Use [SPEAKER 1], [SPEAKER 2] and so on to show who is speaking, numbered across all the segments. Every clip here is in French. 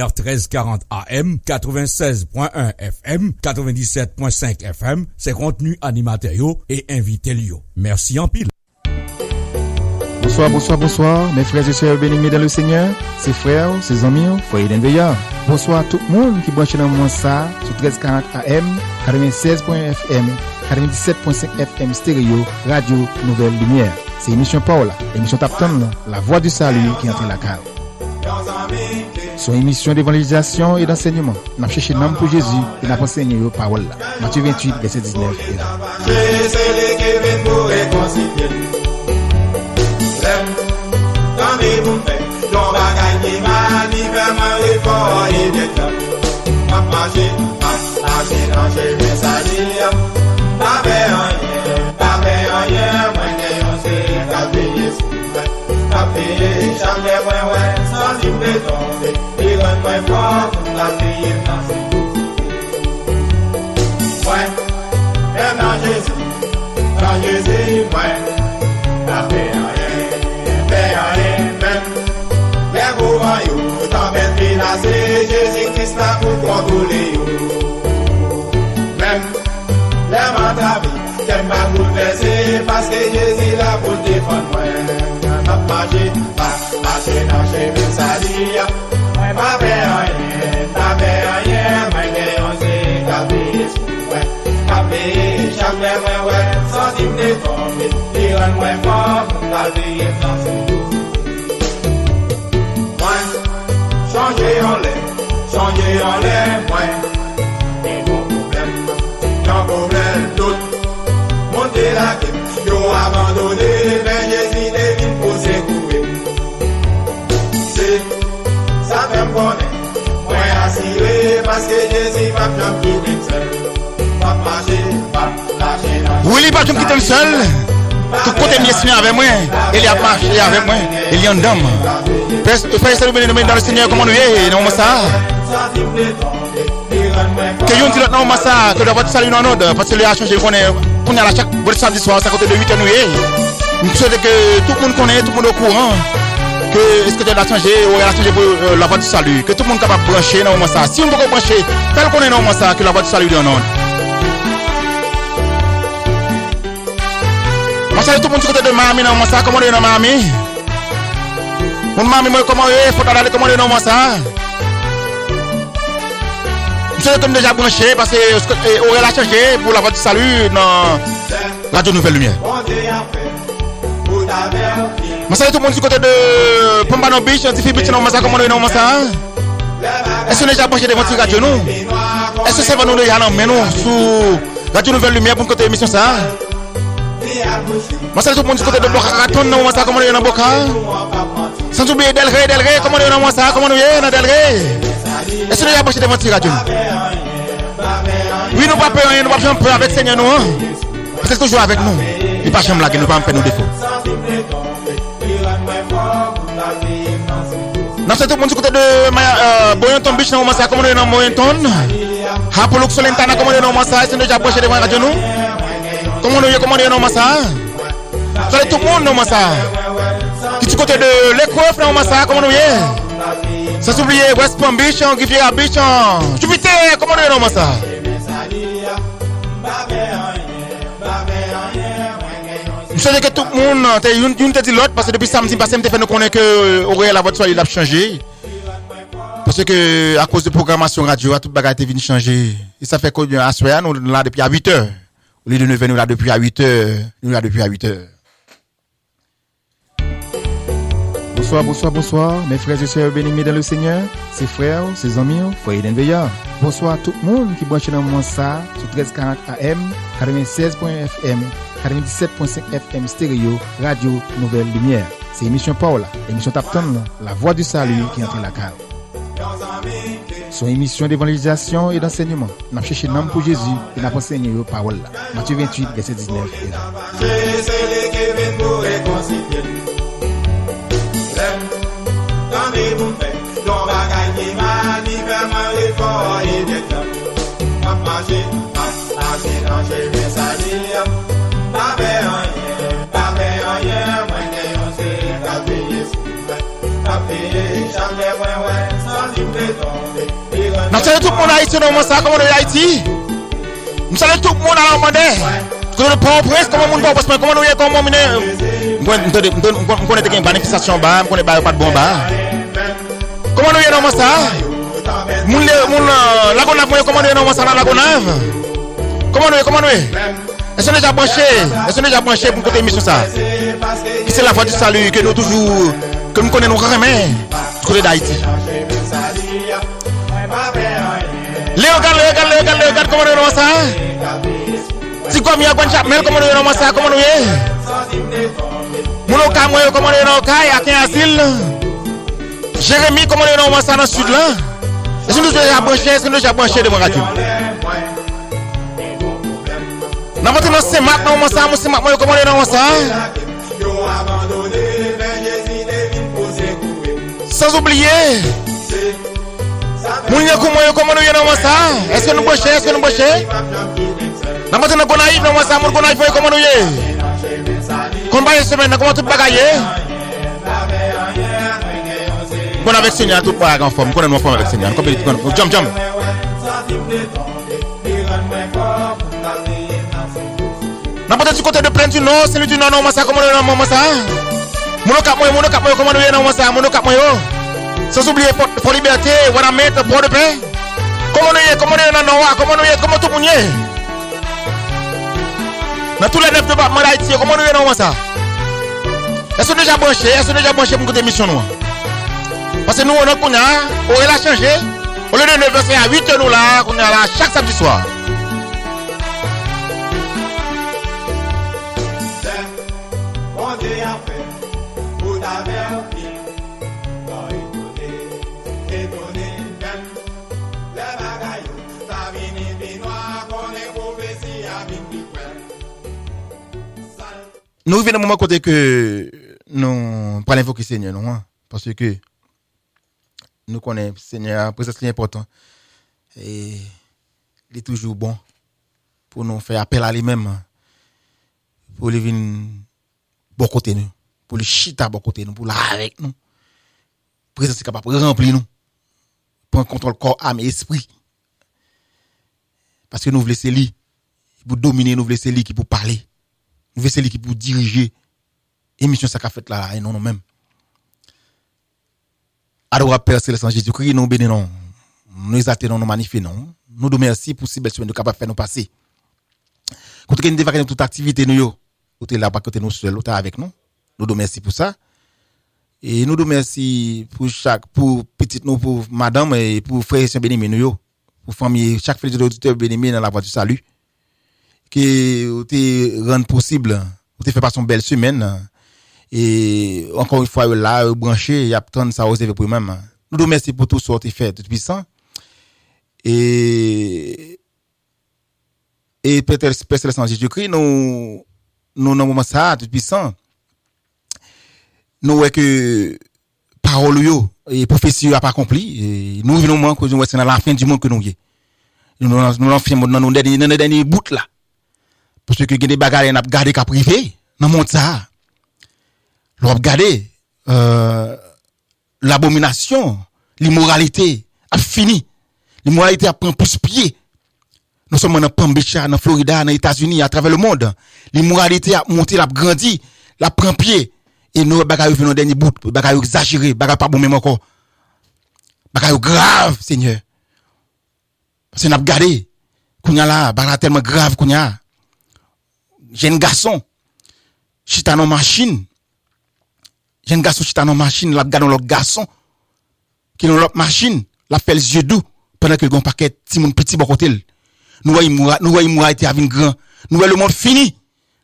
[SPEAKER 1] 1340 AM, 96.1 FM, 97.5 FM, c'est contenu animateur et invité Lio. Merci en pile.
[SPEAKER 2] Bonsoir, mes frères et sœurs bénis dans le Seigneur, ses frères, ses amis, foyer d'Enveillard. Bonsoir tout le monde qui branche dans le moment ça, sur 1340 AM, 96.1 FM, 97.5 FM stéréo, Radio Nouvelle Lumière. C'est émission Paola, émission Tapton, la voix du salut qui entre la cale. Son émission d'évangélisation et d'enseignement. Nous avons cherché le nom pour Jésus et nous avons enseigné la parole. Matthieu 28, verset 19.
[SPEAKER 3] Jésus-Christ là pour contrôler même les matravés qu'elle m'a bouleversé parce que Jésus là pour défendre moi n'a pas marché dans chez mes salia moi pas rien mais on s'est capé jamais ouais sans dire de tomber il rend moi fort pour la vie dans changer en l'air, moins. Et mon problème, tout. Monter la quête, yo abandonné, mais Jésus devine pour secouer. C'est, ça fait me connaître, moi assuré, parce que Jésus va bien trouver seul. Pas marcher, pas lâcher dans.
[SPEAKER 2] Oui, il va quitter le seul. Tout côté bien avec moi, il a marché avec moi, il y a un dame. Fais dans le Seigneur comme on est, non, ça. Que yon dit non, ça, que votre salut dans l'ordre, parce que lui a changé, on est à chaque samedi soir, ça côté de 8 h. Nous souhaitons que tout le monde connaît, tout le monde est au courant, que est-ce que tu as changé, ou elle a changé pour la voie du salut, que tout le monde est capable de brancher dans ça. Si on peut brancher, tel qu'on est dans ça, que la voie du salut est en ordre. Moi, tout le monde côté de Miami dans ça, comment on est dans Miami? Mon Miami, comment on est, faut aller comment on est dans ça? Je suis comme déjà branché parce que on a changé pour la voie du salut dans Radio Nouvelle Lumière. Je salue tout le monde du côté de Pombano Beach, Tifi Beach, non, ça, comment on est dans ça? Est-ce qu'on est déjà branché devant la radio, nous? Est-ce que c'est nous déjà non, mais nous, sur Radio Nouvelle Lumière pour côté émission ça? Je salue tout le monde du côté de Boca Raton, non, ça, comment on est dans Boca? Sans oublier Delray, comment on est dans ça, comment on est dans Delray? Est-ce que nous avons branché devant la radio? Oui, nous ne pouvons pas rien, nous ne pouvons pas avec le Seigneur, nous. Parce que toujours avec nous. Il ne peut pas jamais blaguer, nous ne pouvons pas faire nos défauts. Nous sommes tout le monde du côté de Boyenton Beach, nous sommes comment on est dans Boyenton. Apollo Solentana, comment on est dans ça? Est-ce que nous avons branché devant la radio, nous? Comment on est dans ça? Tout le monde dans ça. Du côté de l'école, dans ça, comment on est? Sans oublier West Palm Beach, Riviera Beach, Jupiter, comment on est dans ça? Je sais que tout le monde, une te dit l'autre, parce que depuis samedi passé, je fait nous connaître que la voiture il a changé. Parce que à cause de programmation radio, tout le monde est venu changer. Et ça fait combien à soir, nous là depuis à 8 h. Au lieu de 9 h, nous là depuis à 8 h. Nous là depuis à 8 h. Bonsoir, mes frères et sœurs bénis dans le Seigneur, ses frères, ses amis, foyer d'Enveillard. Bonsoir à tout le monde qui branche dans le moment ça, sur 1340 AM, 96.1 FM, 97.5 FM stéréo, Radio Nouvelle Lumière. C'est émission Paola, émission Tapton, la voix du salut qui entre la cale. Son émission d'évangélisation et d'enseignement. Nous avons cherché le nom pour Jésus et nous avons enseigné la parole. Matthieu 28, verset 19.
[SPEAKER 3] Jamais, ouais, sans livrer ton
[SPEAKER 2] Nous saluons tout le monde haïtien dans ça, comment on est Haïti. Nous saluons tout le monde à l'Amandais. Comment on est comment on est comment on est comment on connaît des manifestations bas, on connaît pas de bon bas. Comment on est dans ça? Moun la Gonave comment on est dans ça la Gonave? Comment on est? Est-ce que déjà branché pour côté émission ça? C'est la voix du salut que nous toujours que nous connaissons vraiment du côté d'Haïti. Léo, comment on est dans ça? Si comme il y a un chapmel, comment on est dans ça? Comment on est? Mounoka, comment on est dans le cas? Il y a un asile. Jérémy, comment on est dans ça dans le sud là? Est-ce que nous avons déjà branché de mon radio? Nous avons dans ces macs, comment on est dans ça? Sans oublier. Mounia comment nous dans ça? Est-ce que nous branchons? Nous avons dans Gonaïve dans ça, mon Gonaïve comment nous y? Combien de semaines comment tout bagailler? Bon avec Seigneur tout pas en forme, connaît en forme avec Seigneur. Jump. N'importe du côté de plein du nord, celui du nord non ça comment on est ça? Monocap comment nous y dans ça? Monocap moi. Sans oublier pour liberté, voilà mettre pour de paix. Comment on est dans nord, comment tout le monde est? Dans tous les 9 départements d'Haïti, comment on est dans ça? Est-ce que déjà branché pour côté mission nous? Parce que nous on a changé. Au lieu de 9h à 8h nous là, on est là chaque samedi soir. Nous venons au moment côté que nous pas l'invoquer Seigneur non parce que nous connaissons Seigneur présence est important et il est toujours bon pour nous faire appel à lui-même pour lui venir bon côté nous pour le chita bon côté nous pour la avec nous présence est capable de remplir nous prendre contrôle corps âme et esprit parce que nous voulons c'est lui pour dominer nous voulons c'est lui qui pour parler nous voulons c'est lui qui pour diriger émission ça qu'a fait là et non nous-mêmes. Adorable Père Céleste Jésus-Christ, nous bénissons, nous exaltons, nous magnifions, nous nous merci pour si belle semaine nous capable de faire nous passer. Quand nous devons toute activité nous, nous là pas côté nous seul, nous avec nous. Nous nous merci pour ça. Et nous nous merci pour petite nous pour madame et pour frère et béni nous pour famille chaque frère auditeur béni dans la voie du salut qui te rend possible, te fait passer une belle semaine. Et encore une fois là branché il y a tant ça osé pour même nous vous remercions pour tout ce que tu fais tout puissant et peut-être Père Jésus-Christ nous dans moment ça tout puissant nous voyons que parole yo et prophétie a pas accompli et nous venons moment que nous c'est dans la fin du monde que nous y nous en fin monde dans dernier bout là parce que des bagarres n'a garder qu'à privé dans monde ça. L'on regarder l'abomination, l'immoralité a fini. L'immoralité a pris plus pied. Nous sommes dans Palm Beach, dans Florida, dans les États-Unis, à travers le monde. L'immoralité a monté, l'a grandi, l'a pris pied. Et nous bagaille venons dernier bout, bagaille exagéré, bagaille pas bon même encore. Bagaille grave, Seigneur. Parce que n'a regardé qu'on y a là, bagaille tellement grave qu'on y a. Jeune garçon, chita dans machine. Jeune garçon chita dans machine, l'a regardé l'autre garçon qui dans l'autre machine, l'a fait les yeux doux pendant que gon paquet petit monde petit bon côté. Nous voyons été avec grand. Nous voyons le monde fini.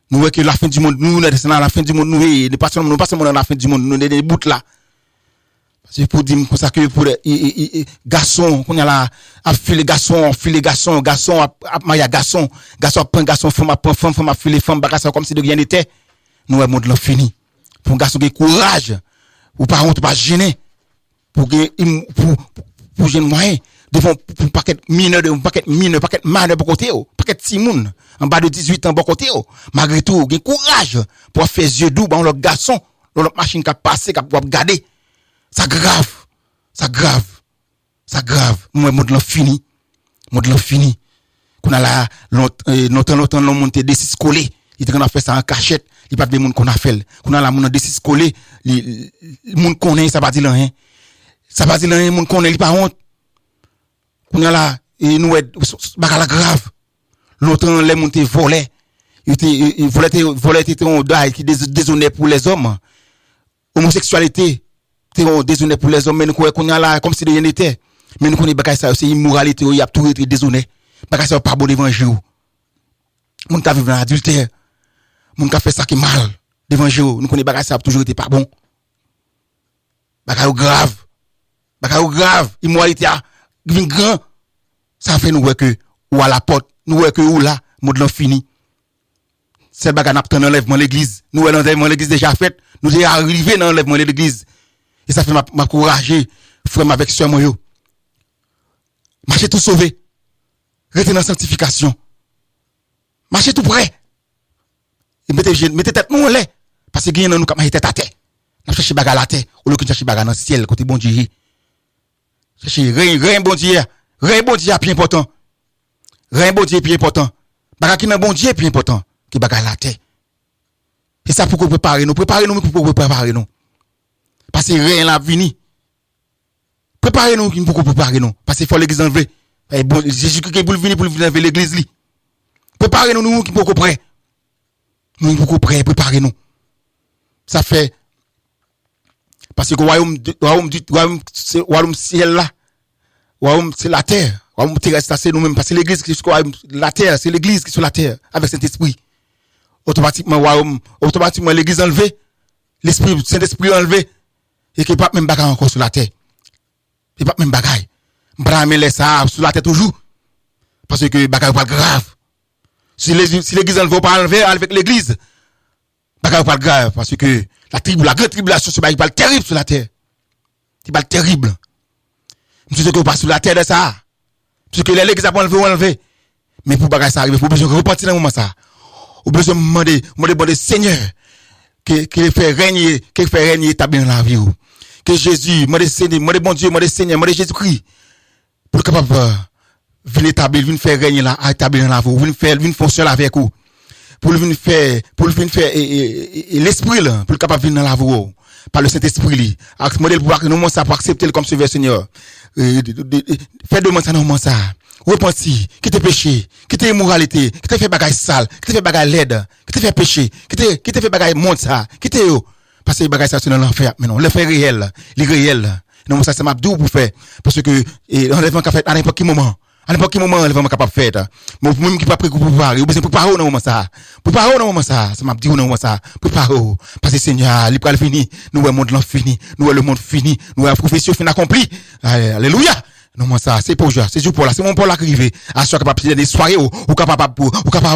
[SPEAKER 2] Nous voyons que la fin du monde, nous descendons à la fin du monde, nous passons dans la fin du monde, nous des bouts là. C'est pour dire comme ça que pour garçon, qu'on y a là, a filer garçon, a maya garçon prend garçon, femme a filer femme, bagasse comme si de rien n'était. Nous voyons le monde là fini. Pour garçon qui courage, ou pas honte, pas gêner, pour jeune moyen, devant pour paquet mineur, paquet malheur pour côté, paquet timoun, en bas de 18 ans pour côté, malgré tout, gen courage pour faire yeux doux, bon l'autre garçon, l'autre machine qui a passé, qui a regarder, ça grave. Ça grave. Moi monde l'en fini. Qu'on a là longtemps l'on monté des 6 collés. Il train de faire ça en cachette, il pas de monde qu'on a fait. Qu'on a là monde des 6 collés, le monde connaît ça pas dire rien. Ça pas dire rien, monde connaît il pas honte. Qu'on a là et nous bagala grave. Longtemps les monté volé. Il volait était un deuil qui déshonneur pour les hommes. Homosexualité, c'est déshonneur pour les hommes, mais nous qu'on a là comme si de rien n'était. Mais nous connaissons bagay ça, c'est immoralité, il y a tout été déshonneur. Bagay ça pas bon évangile. Moun ka vivre dans adultère. Moun ka fait ça qui mal d'évangile. Nous connaissons bagay ça toujours été pas bon. Bagay grave, immoralité a grand. Ça fait nous voir que ou à la porte, nous voir que ou là, monde l'en fini. C'est bagay n'a pas enlèvement l'église. Nous l'enlèvement l'église déjà fait, nous déjà arrivé dans l'enlèvement l'église. Et ça fait m'encourager frère avec sœur moi yo. Marchez tout sauvé. Restez dans la sanctification. Marchez tout près. Et mettez tête nous en l'air. Parce que gagne nous comme tête à terre. N'a chercher bagarre la terre au lieu que chercher bagarre dans le ciel côté bon Dieu. Chercher rien bon Dieu. Rien bon Dieu plus important. Rien bon Dieu plus important. Bagarre qui dans bon Dieu plus important que bagarre la terre. Et ça pour préparer nous pour préparer nous. Parce que rien la vini. Préparez-nous pour préparer nous parce qu'il faut l'église enlever. Bon Jésus qui pour venir enlever l'église li. Préparez-nous nous qui pour prêt. Nous pour prêt, préparez-nous. Ça fait parce que royaume ciel là. Royaume c'est la terre. Royaume terrestre c'est nous-mêmes parce que l'église qui sur la terre, c'est l'église qui sur la terre avec Saint-Esprit. Automatiquement l'église enlevée, l'esprit Saint-Esprit enlevé et qu'il pas même bagarre encore sur la terre. Et pas même bagaille. M'brame les ça sur la tête toujours. Parce que bagaille pas grave. Si l'église ne veut pas enlever avec l'église, bagaille pas grave. Parce que la grande tribulation, c'est pas terrible sur la terre. C'est pas terrible. Monsieur que pas sur la terre de ça. Parce que l'église a pas enlevé. Mais pour bagaille ça arrive, faut besoin de repartir dans le moment ça. Ou besoin de demander Seigneur, qu'il fait régner établi dans la vie. Que Jésus, moi de bon Dieu, moi de Seigneur, moi de Jésus-Christ, pour capable venir établir, venir faire régner là, établir dans la vie, venir fonctionner avec vous, pour venir faire l'esprit là, pour capable venir dans la vie, par le Saint-Esprit li, avec modèle pour nous ça pour accepter comme Sauveur Seigneur. Fais demande ça non ça. Repentir, quitter péché, quitter immoralité, quitter fait bagage sale, quitter fait bagage laide, quitter fait péché, quitter fait bagage monde ça, quitter yo. Parce que les bagages sont dans l'enfer. Mais non, l'enfer réel, les réels. Non, ça c'est ma doux pour faire. Parce que, l'enlèvement qu'a fait à n'importe quel moment. À n'importe quel moment, l'enlèvement capable de faire. Mais même qui pas prêt pour préparer. Ou besoin de préparer au moment ça. Préparer au moment ça. Ça m'a dit au moment ça. Préparer. Parce que Seigneur, il pral fini. Nous, le monde fini. Nous, le monde fini. Nous, la profession fin accomplie. Alléluia. Non, ça, c'est pour jouer. C'est juste pour là. C'est mon pour l'arriver. À ce capable de des soirées ou capable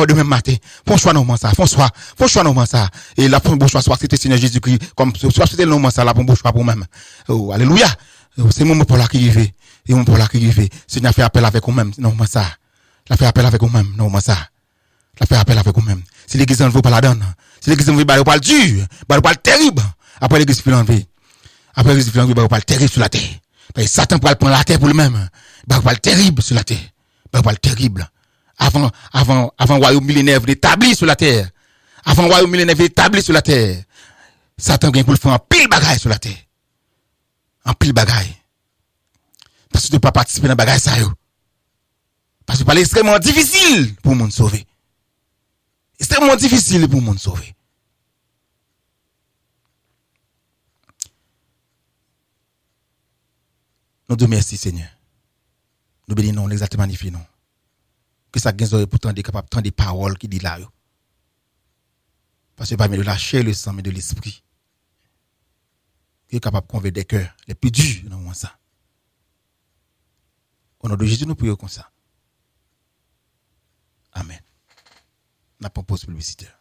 [SPEAKER 2] de même matin. Font choix non, ça. Font choix non, ça. Et là, pour bon choix, soit c'était Seigneur Jésus-Christ. Comme, soit c'était le nom, ça, là, pour bon choix pour même. Oh, alléluia. C'est mon pour l'arriver. Et mon pour l'arriver. Seigneur fait appel avec vous-même. Non, ça. La fait appel avec vous-même. Non, ça. La fait appel avec vous-même. Si l'église ne veut pas la donne. Si l'église ne veut pas le dur. Pas le terrible. Après l'église fait l'enlever. Après l'église fait l'enlever, pas le terrible sur la terre. Satan pour prendre la terre pour lui-même. Bah pas le terrible sur la terre. Bah pas le terrible. Avant royaume millénaire établi sur la terre. Avant royaume millénaire établi sur la terre. Satan vient pour le faire en pile bagaille sur la terre. En pile bagaille. Parce que tu ne peux pas participer dans bagaille ça yo. Parce que c'est extrêmement difficile pour le monde sauver. Extrêmement difficile pour le monde sauver. Nous te remercions, Seigneur. Nous bénissons, nous exaltons, magnifions. Que ça gagne pour tant des paroles qui disent là. Parce que pas de la chair, le sang, mais de l'esprit. Qui est capable de convaincre des cœurs les plus durs dans ça. Au nom de Jésus, nous prions comme ça. Amen. N'a pas pause publicitaire.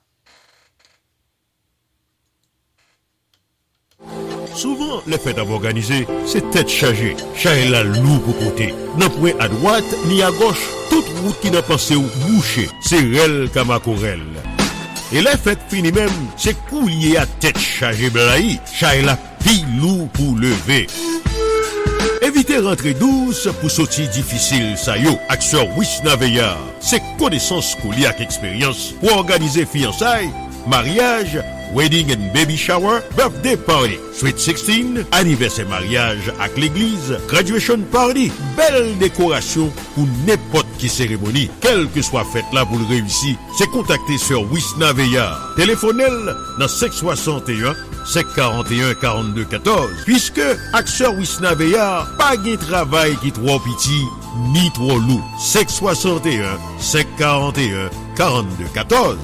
[SPEAKER 4] Souvent, les fêtes organisées, c'est tête chargée. Chargée la loup pour côté. N'a point à droite ni à gauche. Toute route qui n'a pensé ou boucher, c'est réel comme à Corel. Et les fêtes finies même, c'est coulier à tête chargée blaï. Chargée la pile loup pour lever. Évitez rentrer douce pour sortir difficile ça yo. Acteur Wishna Veillard, c'est connaissance qu'on ak expérience pour organiser fiançailles, mariage, wedding and baby shower, birthday party, sweet 16, anniversaire mariage avec l'église, graduation party, belle décoration pour n'importe qui cérémonie, quelle que soit fête là pour le réussir, c'est contacter sur Wishna Veillard. Téléphonez dans 561 541 42 14 puisque acteur Wishna Veillard pas de travail qui trop petit ni trop lourd. 561 541 42 14.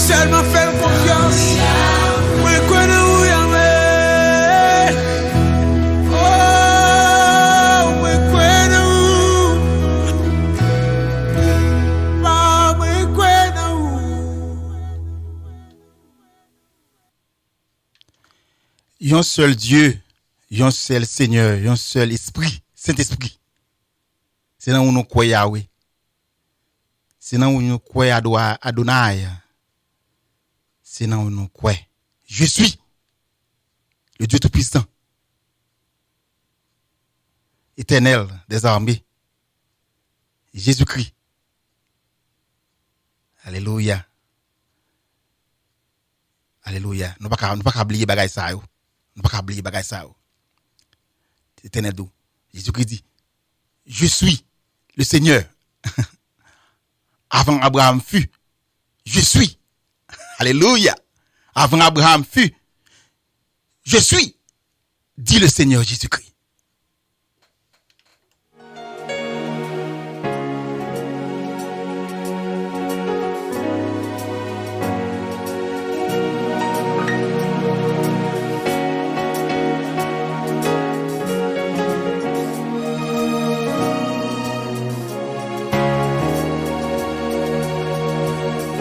[SPEAKER 5] seulement faire confiance. Moi, connais où Yahweh. Oh, moi, connais où. Ah, moi, connais où.
[SPEAKER 2] Un seul Dieu, un seul Seigneur, un seul Esprit, Saint-Esprit. C'est là où nous croyons Yahweh. C'est là où nous croyons Adonai. C'est là où nous croyons. Je suis le Dieu Tout-Puissant, éternel des armées, Jésus-Christ. Alléluia. Alléluia. Nous ne pouvons pas oublier bagay ça. Nous ne pouvons pas oublier bagay ça. Éternel d'eau. Jésus-Christ dit, je suis le Seigneur. Avant Abraham fut, je suis. Alléluia. Avant Abraham fut, je suis. Dit le Seigneur Jésus-Christ.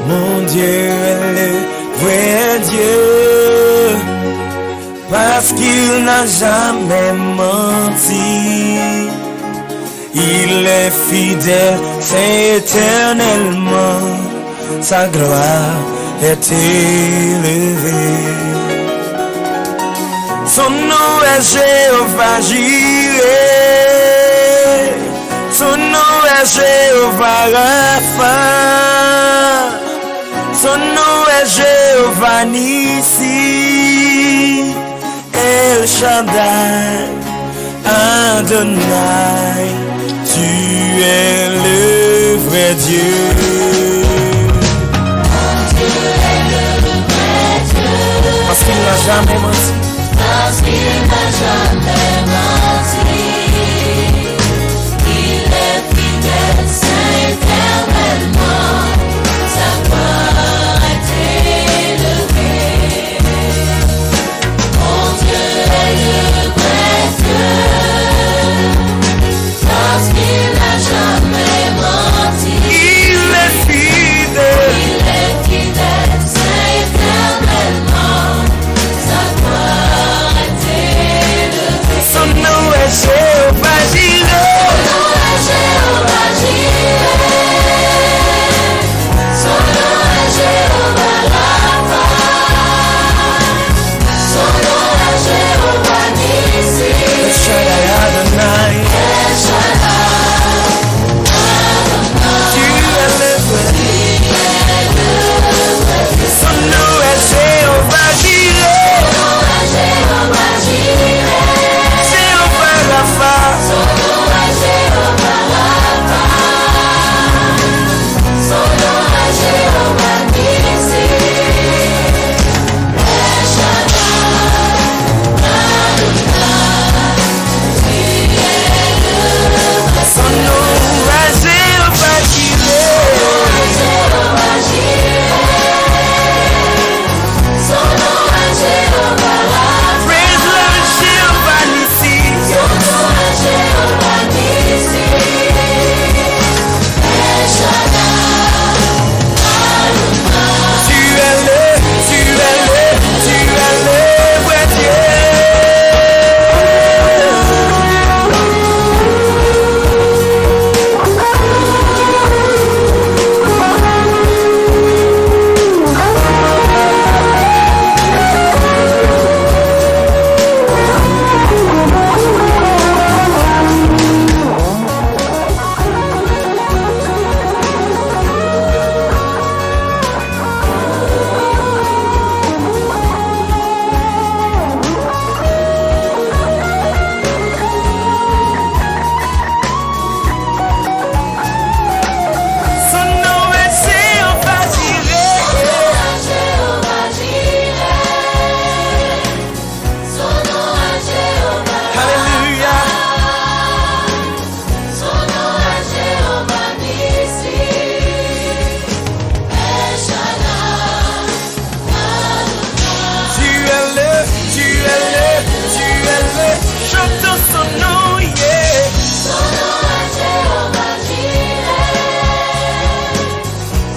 [SPEAKER 5] Mon Dieu est le vrai Dieu, parce qu'il n'a jamais menti. Il est fidèle, c'est éternellement, sa gloire est élevée. Son nom est Jéhovah Jireh, son nom est Jéhovah Rapha. Son nom est Jéhovah Nissi, El Shaddai, Adonai, tu es le vrai Dieu.
[SPEAKER 6] Mon Dieu est le vrai Dieu,
[SPEAKER 5] Parce qu'il n'a jamais menti.
[SPEAKER 6] parce qu'il n'a jamais menti. Il est fidèle, saint éternellement, sa gloire est élevée. Mon Dieu est le vrai Dieu, parce qu'il n'a jamais menti.
[SPEAKER 5] Il est
[SPEAKER 6] fidèle, saint éternellement, sa gloire est élevée.
[SPEAKER 5] Son nom son nom, yeah.
[SPEAKER 6] Son nom est Jéhovah Jireh.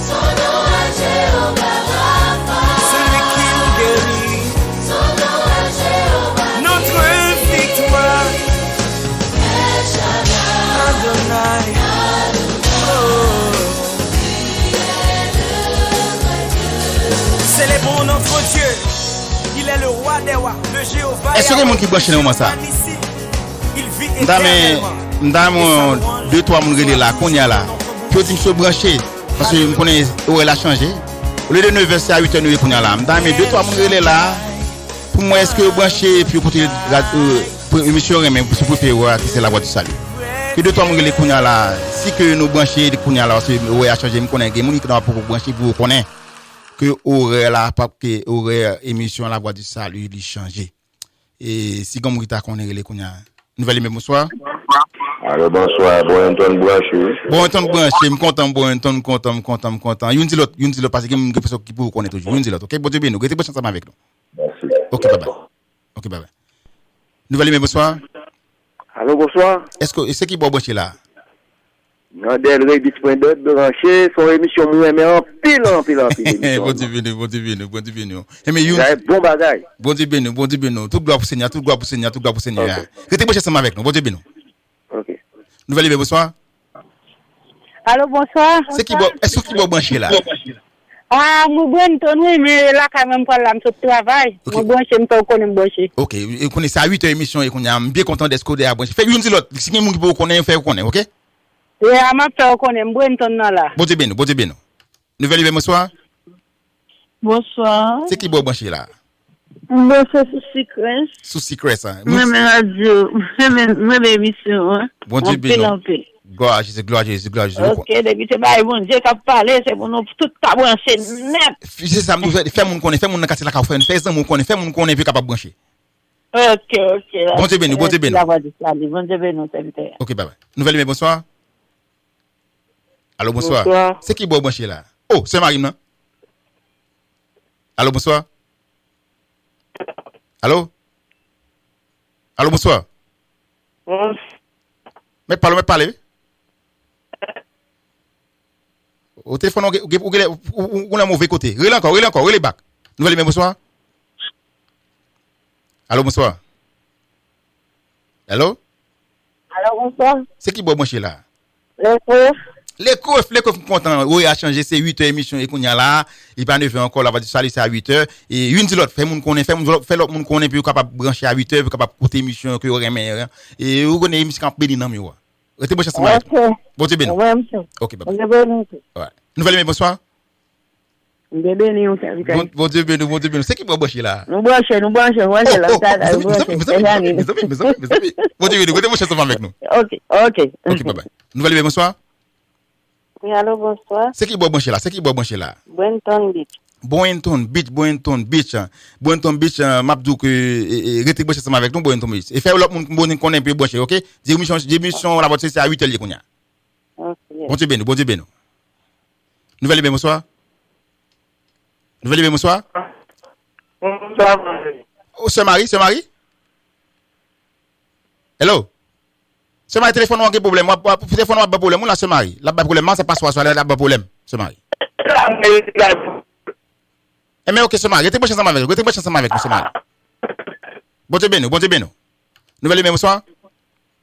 [SPEAKER 6] Son nom est Jéhovah Rapha.
[SPEAKER 5] Celui qui nous guérit.
[SPEAKER 6] Son nom est Jéhovah
[SPEAKER 5] Notre victoire.
[SPEAKER 6] El Shaddai.
[SPEAKER 5] Adonai. Célébrons notre Dieu. Il est le roi des rois, le Jéhovah.
[SPEAKER 2] Est-ce que quelqu'un qui branche dans moi ça?
[SPEAKER 5] Il vit éternellement.
[SPEAKER 2] M'dame 2-3 moun relé là, konya là. Puis dit me brancher parce que me connais où elle a changé. Au lieu de 9h c'est à 8h konya là. M'dame 2-3 moun relé là. Pour moi est-ce que brancher puis côté pour émission même pour préférer que c'est la voix du salut. Que 2-3 moun relé konya là. Si que nous brancher konya là parce que où a changé me connais moun qui doit pour brancher pour connaître que horaire là pas que horaire émission la voix du salut il changer. Et si comme Rita connaît relé konya. Nouvelle bonsoir.
[SPEAKER 7] Alors bonsoir, Bonton branché.
[SPEAKER 2] Bonton branché, content. Yon dit l'autre parce que une personne qui peut connaître toujours. Yon dit l'autre. OK, bon Dieu bien nous. Restez bonne chance avec nous.
[SPEAKER 7] Merci.
[SPEAKER 2] OK, bye bye. OK, bye bye. Nouvelle bonsoir.
[SPEAKER 7] Allô, bonsoir.
[SPEAKER 2] Est-ce que c'est qui bon branché là?
[SPEAKER 7] Nandel Redis.2 branché, son émission moi mais en pile.
[SPEAKER 2] Bon Dieu bien nous. Et mais yon
[SPEAKER 7] bon bagage.
[SPEAKER 2] Bon Dieu bien nous. Tout gloire pour Seigneur. Restez bonne chance avec nous. Bon Dieu bien nous.
[SPEAKER 7] OK.
[SPEAKER 2] Nouvelle bonsoir.
[SPEAKER 8] Allô, bonsoir.
[SPEAKER 2] C'est qui bon? Est-ce qui bon branché là?
[SPEAKER 8] Ah, mon Bonton, oui, mais là, quand même, pas là, je travaille. Mon branché, je peux connaître branché.
[SPEAKER 2] OK, vous connaissez à 8h émission et qu'on est bien content d'être codé à branché. Fait une dit l'autre, si quelqu'un qui peut connaître, fait connaître, OK?
[SPEAKER 8] Et à ma frère, connaître Bonton là.
[SPEAKER 2] Bon Dieu bien nous. Nouvelle bonsoir.
[SPEAKER 8] Bonsoir.
[SPEAKER 2] C'est qui bon branché là?
[SPEAKER 8] Moi, c'est secret.
[SPEAKER 2] Sous secret ça.
[SPEAKER 8] Moi, mes radio, moi, mes émissions, hein.
[SPEAKER 2] Bon Dieu bien. Gloire à Jésus.
[SPEAKER 8] OK, depuis c'est pas bon Dieu qui a parlé, c'est pour nous tout ta brancher net.
[SPEAKER 2] C'est ça, faire moun connaît, faire moun casser la café, faire ça moun connaît puis capable brancher.
[SPEAKER 8] OK.
[SPEAKER 2] Bon Dieu bien nous.
[SPEAKER 8] La voix du salut. Bon Dieu bien nous, serviteur.
[SPEAKER 2] OK, bye bye. Nouvelle bonsoir. Allô, bonsoir. C'est qui bon branché là? Oh, c'est Marie non? Allô, bonsoir. Allô, bonsoir. Mais parlez. Au téléphone, on a mauvais côté. Relais encore, relais back. Nouvelle bonsoir. Allô, bonsoir. Allô,
[SPEAKER 8] bonsoir.
[SPEAKER 2] C'est qui bon branché là?
[SPEAKER 8] Les
[SPEAKER 2] coffres content. Oui, a changé, c'est 8h émission et qu'on y a là. Il pas 9h encore, là, va dire salut, c'est à 8h. Et une dit l'autre, fait l'autre monde connaît, puis capable brancher à 8h, puis capable porter émission, que aurait meilleur. Et vous connaissez émission quand béni dans mieux. Restez bon chance avec. Bon Dieu béni. OK, bye. Ouais. Nouvelle bonsoir. Bon Dieu béni. C'est qui bon brancher là?
[SPEAKER 8] Nous brancher là.
[SPEAKER 2] Bon Dieu béni, restez bon chance avec nous.
[SPEAKER 8] OK,
[SPEAKER 2] bye bye. Nouvelle bonsoir.
[SPEAKER 8] Oui, allô, bonsoir.
[SPEAKER 2] C'est qui bon brancher là? Bonton Beach, mabdou que rete brancher ensemble avec nous Bonton Beach. Et faire l'autre monde connaît peu brancher, OK? Émission la voiture c'est à 8h qu'on y a.
[SPEAKER 8] OK.
[SPEAKER 2] Bon Dieu béni. Nouvelle bonsoir. Bonsoir. Oh, c'est Marie? Hello? C'est Marie, téléphone n'a pas de problème. Téléphone n'a pas de problème. Là, c'est Marie. Là, pas de problème. C'est pas soit là, pas de problème. C'est Marie. Mais OK, c'est Marie. Restez ensemble avec nous, c'est Marie. Bon Dieu béni. Nouvelle bonsoir.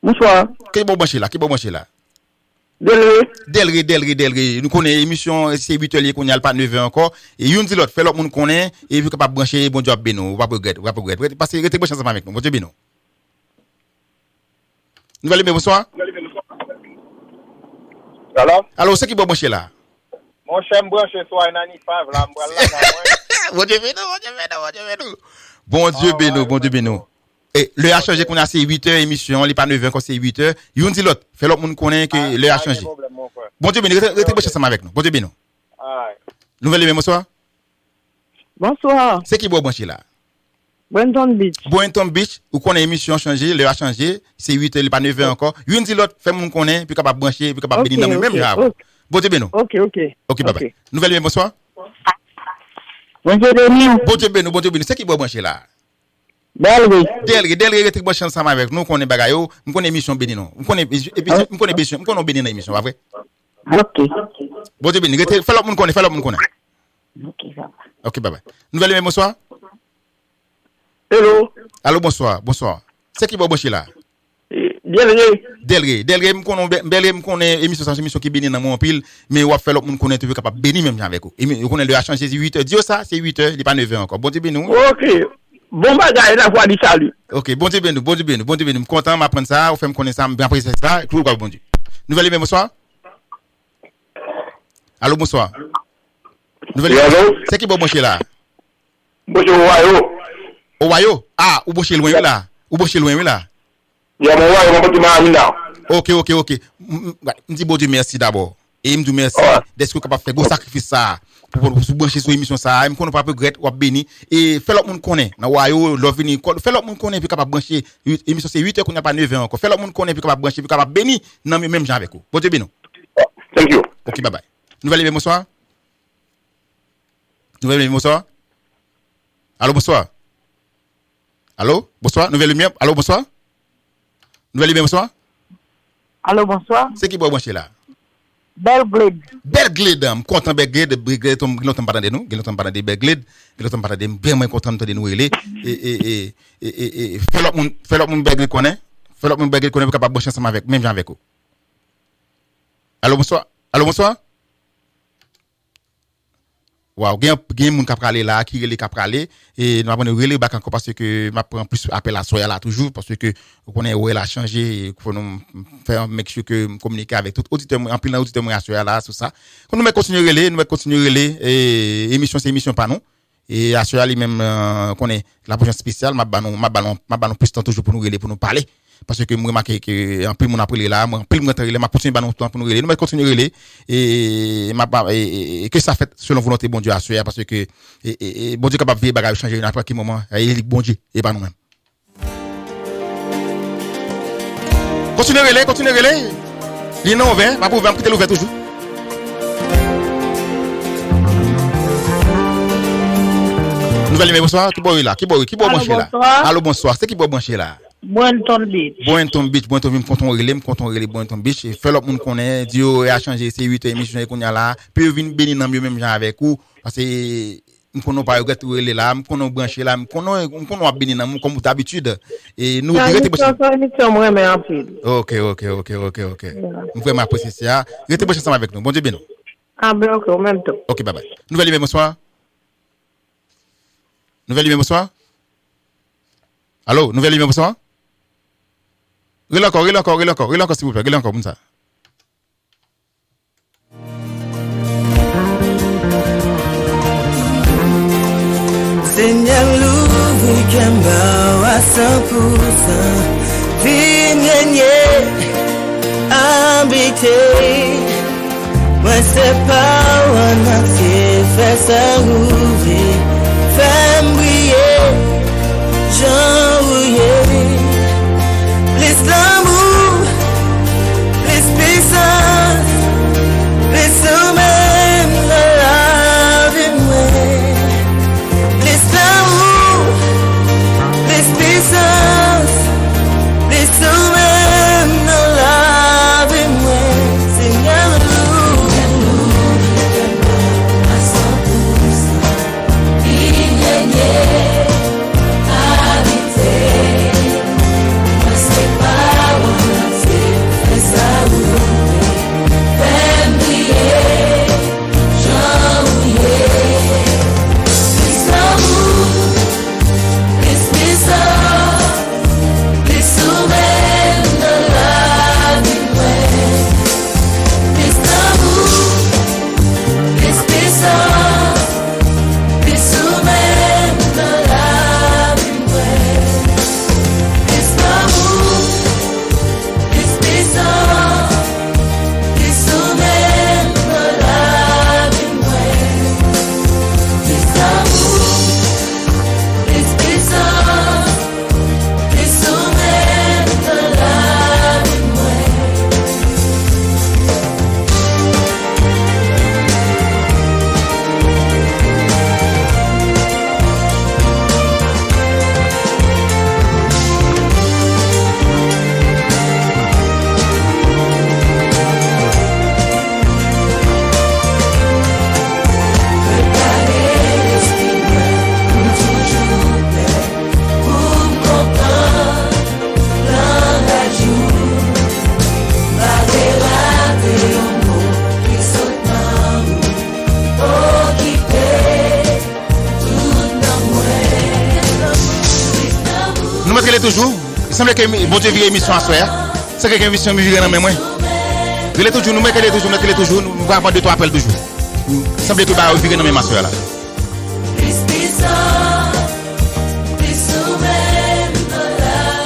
[SPEAKER 8] Bonsoir.
[SPEAKER 2] Qui bon branché là? Delri. Nous connaissons l'émission, c'est 8h qu'on y a pas 9h encore. Et une dit l'autre, fait l'autre monde connaît, et puis capable brancher, bon job béni. Pas regretter. Parce que restez ensemble avec nous. Bon Dieu béni. Nouvelle bonsoir. Alors, c'est qui bon branché là?
[SPEAKER 9] Mon cher branché soit 95 là,
[SPEAKER 2] Bon Dieu béni. Bon Dieu béni. Et le a changé qu'on a c'est 8h émission, il pas 9h quand c'est 8h. Yon dit l'autre, fait l'autre monde connaît que le a changé. Bon Dieu béni, restez bon ensemble avec nous. Bon Dieu béni. Nouvelle bonsoir.
[SPEAKER 8] Bonsoir.
[SPEAKER 2] C'est qui bon branché là?
[SPEAKER 8] Bonton
[SPEAKER 2] Beach, ou connaît émission changé, le a changé, c'est 8h, il pas 9h encore. Yon dit l'autre, fait monde connaît, puis capable brancher, puis capable bénir dans même grave. Bon Dieu béni.
[SPEAKER 8] OK,
[SPEAKER 2] bye bye. Nouvelle bonsoir.
[SPEAKER 8] Bon Dieu béni.
[SPEAKER 2] C'est qui bon branché là? Delgé était bon ensemble avec nous connaît bagay yo, on connaît émission béni non. On connaît béni émission, pas vrai?
[SPEAKER 8] OK.
[SPEAKER 2] Bon Dieu béni, fais l'autre monde connaît.
[SPEAKER 8] OK, ça va.
[SPEAKER 2] OK, bye bye. Nouvelle bonsoir.
[SPEAKER 7] Hello.
[SPEAKER 2] Allô, bonsoir. C'est qui bon branché là?
[SPEAKER 7] Delgé,
[SPEAKER 2] me connaît émission qui béni dans mon pile, mais on va faire l'autre monde connaît tu capable béni même avec vous. Et on connaît le a changé 8h. Dis ça, c'est 8h, il pas 9h encore. Bon Dieu béni.
[SPEAKER 7] OK. Bon bagay la fois dit salut.
[SPEAKER 2] OK, bon Dieu béni. Content m'apprendre ça, on fait me connaître ça, bien apprécier ça, tout bon Dieu. Nouvelle bonsoir. Allô, bonsoir.
[SPEAKER 7] Allô?
[SPEAKER 2] C'est qui bon branché là?
[SPEAKER 7] Bonjour Wayo.
[SPEAKER 2] Wayo? Ah, ou branché loin là?
[SPEAKER 7] Ya mon Wayo, mon petit Mamina.
[SPEAKER 2] OK. Me dis bon Dieu merci d'abord. Et me dis merci d'être capable de faire gros sacrifice ça pour brancher sur émission ça. Me connais pas regret ou béni et fait l'autre monde connaît. Na Wayo lovini, fait l'autre monde connaît puis capable brancher émission c'est 8h qu'on n'a pas 9h encore. Fait l'autre monde connaît puis capable brancher puis capable béni non même gens avec vous. Bon Dieu béni.
[SPEAKER 7] Thank you.
[SPEAKER 2] OK, bye bye. Nouvelle bonsoir. Allô, bonsoir. Nouvelle lumière. Allô, bonsoir.
[SPEAKER 8] Allô, bonsoir.
[SPEAKER 2] C'est qui boit branché là?
[SPEAKER 8] Belgrade,
[SPEAKER 2] me content Belgrade ton parler de nous, parler de Belgrade, parler de bien content de nous et fait l'autre monde Belgrade connaît capable brancher ensemble avec même gens avec vous. Allô, bonsoir. Wow, gen moun k'ap prale là qui relé k'ap prale et nous avons relé back encore parce que m'a prend plus appel à soya là toujours parce que on connaît où elle a changé faut nous faire make sure que communiquer avec tout auditeur en plein auditeur à soya là sur ça. Nous va continuer relé et émission c'est émission pas non et à soya lui même connaît la prochaine spéciale m'a ballon plus temps toujours pour nous relé pour nous parler. Parce que moi remarqué que en plus mon appelé là moi plus mon relé m'a continuer banon temps pour nous relé nous continuer relé et que ça fait selon volonté bon Dieu à soir parce que bon Dieu capable vivre bagage changer n'importe quel moment et bon Dieu et pas nous même continuer relé il non ouvert m'a pouvoir quitter l'ouvert toujours nouvelle bonsoir qui boit là qui boit branché là allô bonsoir c'est qui boit branché là
[SPEAKER 8] Bointon Beach,
[SPEAKER 2] me content relé Bointon Beach et fait l'autre monde connaît Dieu a changé c'est 8 émissions qu'on y a là puis venir bénir dans mieux même gens avec vous parce que nous connaissons pas regret relé là nous connaissons branché là nous connaissons bénir dans comme d'habitude et nous regretter OK nous vraiment apprécier ça restez branché ensemble avec nous bon Dieu béni
[SPEAKER 8] ah ben OK au même temps
[SPEAKER 2] OK bye bye nouvelle bonsoir allô nouvelle bonsoir Ril encore s'il vous plaît, encore comme ça.
[SPEAKER 5] Seigneur l'ouvre Kemba à 100%. Vigne habité. Moi c'est pas un entier, fait ça ouvrir. Femme briller, Jean rouillé. L'amour, l'espérance, les sommets, la vie, l'amour, l'espérance, les sommets, la vie, Seigneur,
[SPEAKER 2] est toujours. Il semble que bon Dieu vire émission à soir. C'est que émission me vire dans mes mains. Il est toujours nous mais qu'elle est toujours nous va prendre 2-3 appels toujours. Il semble que va vire dans mes mains soir là.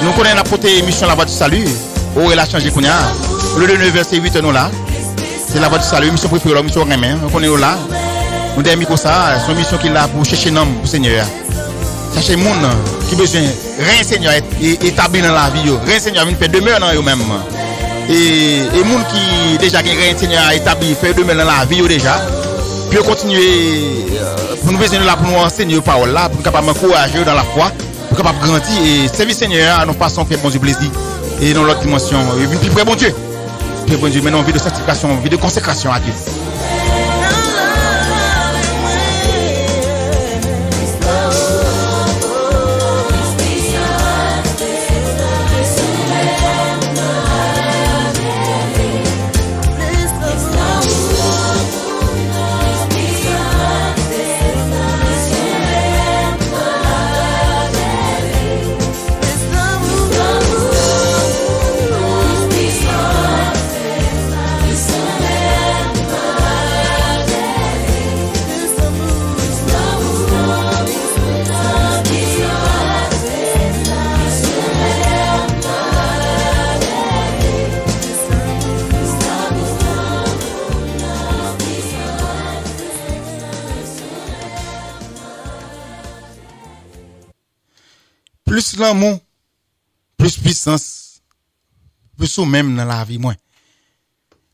[SPEAKER 2] Nous connaissons la portée émission La Voix du Salut. Oh, elle a changé qu'on a. Le 9h c'est 8h nous là. C'est La Voix du Salut, émission préférée, émission Remen. On connaît là. Nous avons mis comme ça, c'est une mission qui est là pour chercher un homme pour Seigneur. Chercher des gens qui ont besoin rien Seigneur établi dans la vie. Rien Seigneur vient faire demeure dans eux-mêmes. Et les gens qui déjà rien Seigneur établi faire demeure dans la vie déjà. Puis continuer pour nous besoin là pour nous enseigner parole là, pour capable encourager dans la foi, pour capable grandir et servir Seigneur à nos façons faire bon Dieu plaisir et dans l'autre dimension. Et puis près bon Dieu. Puis bon Dieu maintenant vie de sanctification, vie de consécration à Dieu. Plus l'amour, plus puissance, plus ou même dans la vie, moi.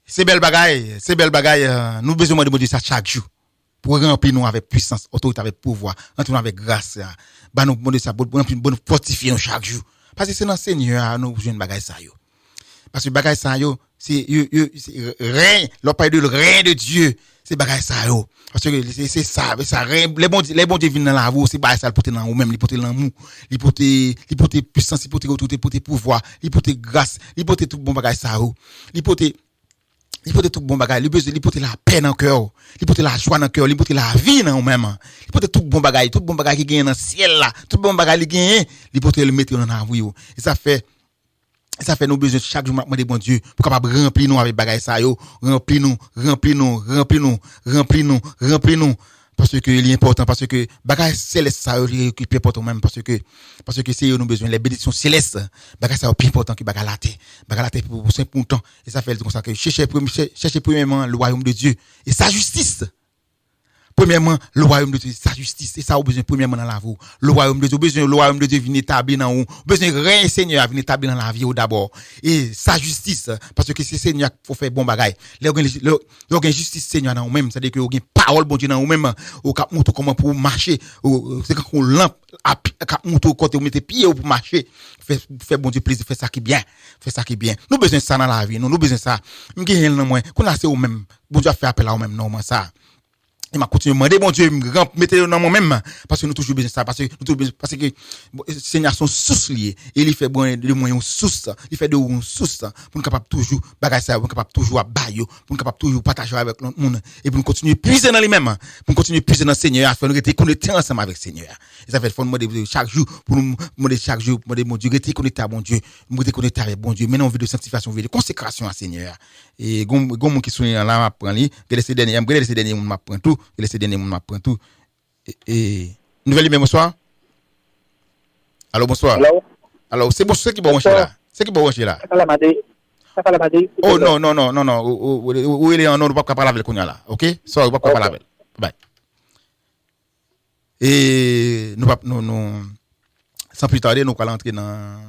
[SPEAKER 2] C'est belle bagaille, nous besoin de Dieu ça chaque jour. Pour remplir nous avec puissance, autorité, avec pouvoir, entrer avec grâce, bah nous demander ça, pour fortifier nous chaque jour. Parce que c'est dans le Seigneur, nous besoin de bagaille ça, yo. Parce que bagaille ça, yo, c'est rien, l'opération de rien de Dieu, c'est bagaille ça, yo. Parce que c'est ça, les bons dieux viennent dans la vie, c'est bagaille ça, le porter dans nous-mêmes, le porter dans nous, le porter puissance, le porter autorité, le porter pouvoir, le porter grâce, le porter tout bon bagaille ça, yo. Le porter tout bon bagage, il porter la paix dans cœur, il porter la joie dans cœur, il porter la vie dans nous-mêmes. Il porter tout bon bagage qui gagne dans ciel là, tout bon bagage qui gagne, il porter le mettre dans la vie. Et ça fait nous besoin chaque jour demander bon Dieu pour capable remplir nous avec bagage ça yo, remplir nous. Parce que il est important, parce que bagage céleste ça est plus important même parce que c'est nous besoin les bénédictions célestes bagage ça est plus important que bagage la terre pour 5 temps et ça fait comme ça que chercher premièrement le royaume de Dieu et sa justice. Premièrement, le royaume de Dieu, sa justice, et ça a besoin premièrement dans la vie. Le royaume de Dieu vient établir dans vous. Besoin rien Seigneur vient établir dans la vie d'abord. Et sa justice, parce que c'est Seigneur qu'il faut faire bon bagage. L'organe justice Seigneur dans vous-même, c'est-à-dire que vous avez parole bon Dieu dans vous-même, au cap montre comment pour marcher, c'est quand on lampe à cap montre côté vous mettez pied pour marcher, fait bon Dieu plaisir, fait ça qui bien. Nous besoin ça dans la vie, nous besoin ça. M'gien dans moi, qu'on a c'est vous-même. Bon Dieu fait appel à vous-même non ça. Il m'a continué à demander, bon Dieu, mettez-le dans moi-même, parce que nous toujours besoin de ça, parce que Seigneur son source lié, et il fait bon de moyens source, il fait de une source, pour nous capable toujours, bagager ça, pour nous capable toujours à bailler, pour nous capable toujours partager avec l'autre monde, et pour nous continuer puiser dans lui-même, pour nous continuer puiser dans le Seigneur, afin de nous rester connectés ensemble avec le Seigneur. Et ça fait, faut nous demander chaque jour, pour nous demander chaque jour, demander mon Dieu, rester connecté à bon Dieu, rester connecté avec bon Dieu, maintenant on veut de sanctification, on veut de consécration à Seigneur. Et, gon qui sont là, m'apprend li, laisser dernier monde m'apprend tout, laisser dernier monde m'apprend tout. Et, nouvelle numéro, bonsoir. Allô, bonsoir. Alors, c'est bon, c'est qui bon branché là? C'est qui bon branché là? Oh, non. Où il est en non, on va pas parler avec le cognac là. OK? Ça, on va pas parler avec. Bye. Et, nous, sans plus tarder, nous allons entrer dans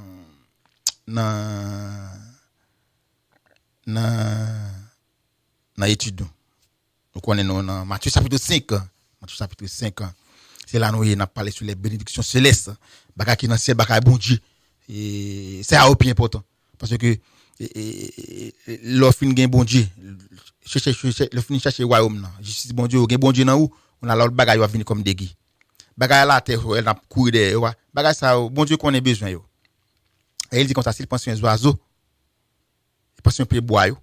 [SPEAKER 2] l'étude. Nous connaissons dans Matthieu chapitre 5. C'est là nous on a parlé sur les bénédictions célestes. Bagay qui dans ciel, bagay bon Dieu. Et c'est un peu important parce que l'offre gain bon Dieu. Le fin chercher royaume là. Justice bon Dieu, gain bon Dieu dans où on a l'autre bagay va venir comme des guides. Bagay la terre, elle a courir derrière. Bagay ça bon Dieu qu'on a besoin yo. Et il dit comme ça s'il pense un oiseau, il pense un peu bois yo.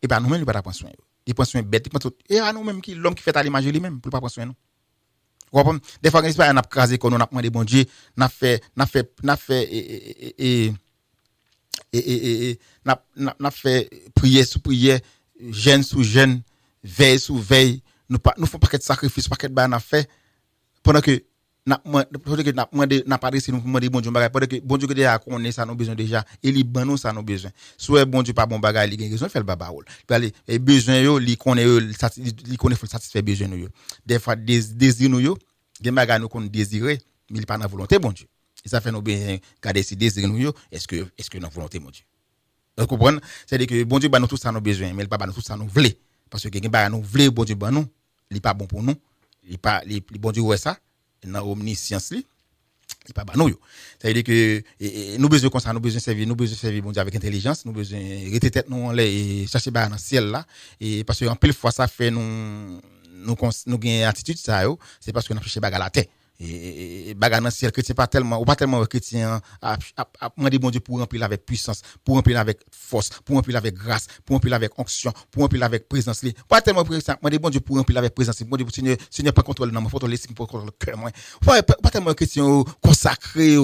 [SPEAKER 2] Et pas nous-mêmes il pas prendre soin. Il pense un bête, il pense et à nous-mêmes qui l'homme qui fait à l'image lui-même pour pas prendre soin nous. Comprendre? Des fois, on n'a pas crasé qu'on a demandé bon Dieu, n'a fait prière sous prière, jeûne sous jeûne, veille sous veille, nous font pas de sacrifice, pas de bain n'a fait pendant que n'a pas réussi nous demander bon Dieu bagage pendant que bon Dieu que déjà connaît ça nous besoin déjà et li ban nous ça nous besoin soit bon Dieu pas bon bagage il gagne raison faire le babaol et besoin yo li connaît faut satisfaire besoin nous yo des fois désir nous yo des bagage nous qu'on désirer mais il pas dans volonté bon Dieu et ça fait nous bien garder ces désirs nous yo est-ce que dans volonté mon Dieu vous comprenez c'est à dire que bon Dieu ba nous tout ça nous besoin mais il pas ba nous tout ça nous voulons parce que quelqu'un bagage nous voulons bon Dieu ba nous il pas bon pour nous il pas bon Dieu ouais ça dans omniscience li il pas ba nous yo ça veut dire que nous besoin comme ça nous besoin servir bon Dieu avec intelligence nous besoin rester tête nous en l'air et chercher ba dans ciel là et parce que en pile fois ça fait nous gain attitude ça yo c'est parce que nous chercher bagarre la terre et bagarre dans ciel chrétien pas tellement chrétien a demander bon Dieu pour remplir avec puissance pour remplir avec force pour remplir avec grâce pour remplir avec onction pour remplir avec présence li pas tellement chrétien demander bon Dieu pour remplir avec présence bon Dieu Seigneur pas contrôle dans mon contrôle l'esprit pour contrôler le cœur moi pas tellement chrétien consacré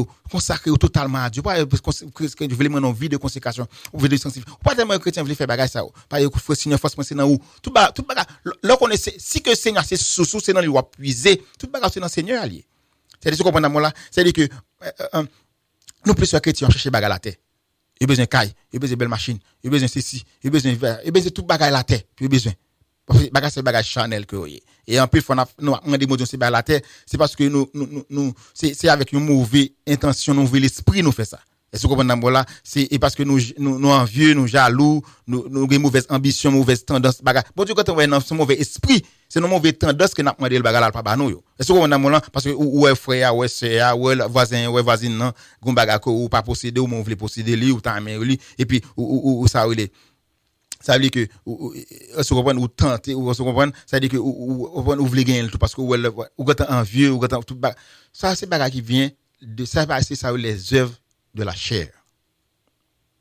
[SPEAKER 2] totalement à Dieu pas que je voulais mon vie de consécration ou vie de sensible pas tellement chrétien veut faire bagarre ça pas que Seigneur force penser dans où tout bagarre là qu'on est si que Seigneur c'est sous c'est dans lui va puiser tout bagarre c'est dans Seigneur allié c'est ce qu'on comprend là c'est dire que nous plus chrétiens chercher bagarre la terre il besoin caille il besoin belle machine il besoin ceci il besoin verre il besoin tout bagarre la terre il besoin parce que bagarre c'est bagarre Chanel que et en plus nous demander mon Dieu c'est bagarre la terre c'est parce que nous c'est avec une mauvaise intention nous veut l'esprit nous fait ça est-ce que vous comprenez là c'est parce que nous envieux nous jaloux nous avons mauvaise ambition mauvaise tendance bagarre bon Dieu quand on voit dans ce mauvais esprit c'est nos mauvaises tendances que n'a demandé le bagarre là pas ba nous yo est-ce que vous comprenez là parce que ou frère ou sœur ou voisin ou voisine non gon bagarre ou pas posséder ou on veut posséder lui ou ta mère lui et puis ou ça veut dire que est-ce que vous comprenez ou tenter ou vous comprenez ça veut dire que ou voulez gagner tout parce que ou quand envieux ou quand tout ça c'est bagarre qui vient de ça c'est ça les œuvres de la chair.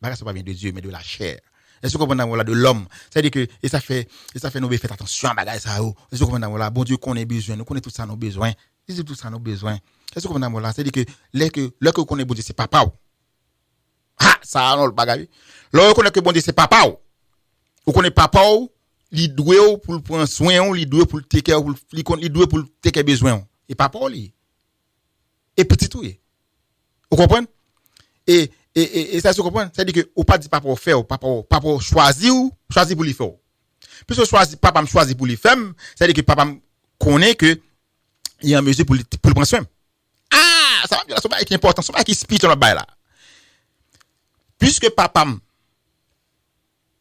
[SPEAKER 2] Bagarre ça pas vient de Dieu mais de la chair. Est-ce que vous comprenez là de l'homme? C'est-à-dire que et ça fait nous faire attention à bagarre ça. Est-ce que vous comprenez là bon Dieu connaît besoin, nous connaît tout ça nos besoins. C'est tout ça nos besoins. Est-ce que vous comprenez là? C'est-à-dire que là que connaît bon Dieu c'est papa. Ça non le bagarre. Là connaît que bon Dieu c'est papa. Vous connaît papa, il doit pour prendre soin, il doit pour take care, il doit pour take besoin. Et papa lui. Et petit tout. Vous comprenez? Et ça se comprend, c'est-à-dire que ou pas dit papa faire, papa choisir pour lui faire. Puisque papa me choisit pour lui faire, c'est-à-dire que papa connaît que il y a une mesure pour le prendre soin. Ça va bien là, c'est important, c'est pas qui speech dans le bail là. Puisque papa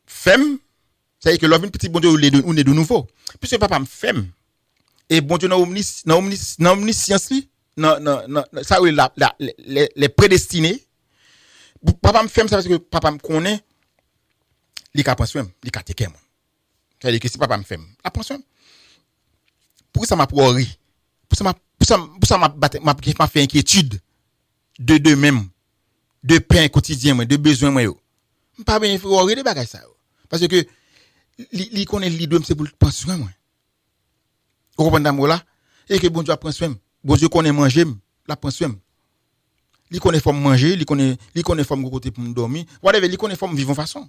[SPEAKER 2] fait, c'est-à-dire que l'homme petit bon Dieu on est de nouveau. Puisque papa me fait et bon Dieu dans omniscience li, ça les prédestinés. Papa me fait ça parce que papa me connaît li ka prendre soin li ka take moi c'est-à-dire que si papa me fait la prendre soin pour ça m'a pourri pour ça m'a fait inquiétude de même de pain quotidien moi de besoin moi yo pas bien pourri de bagage ça parce que li connaît li doit c'est pour prendre soin moi vous comprenez moi là et que bon Dieu prend soin bon Dieu connaît manger la prend soin li connaît forme manger li connaît forme côté pour dormir whatever li connaît forme vivre en façon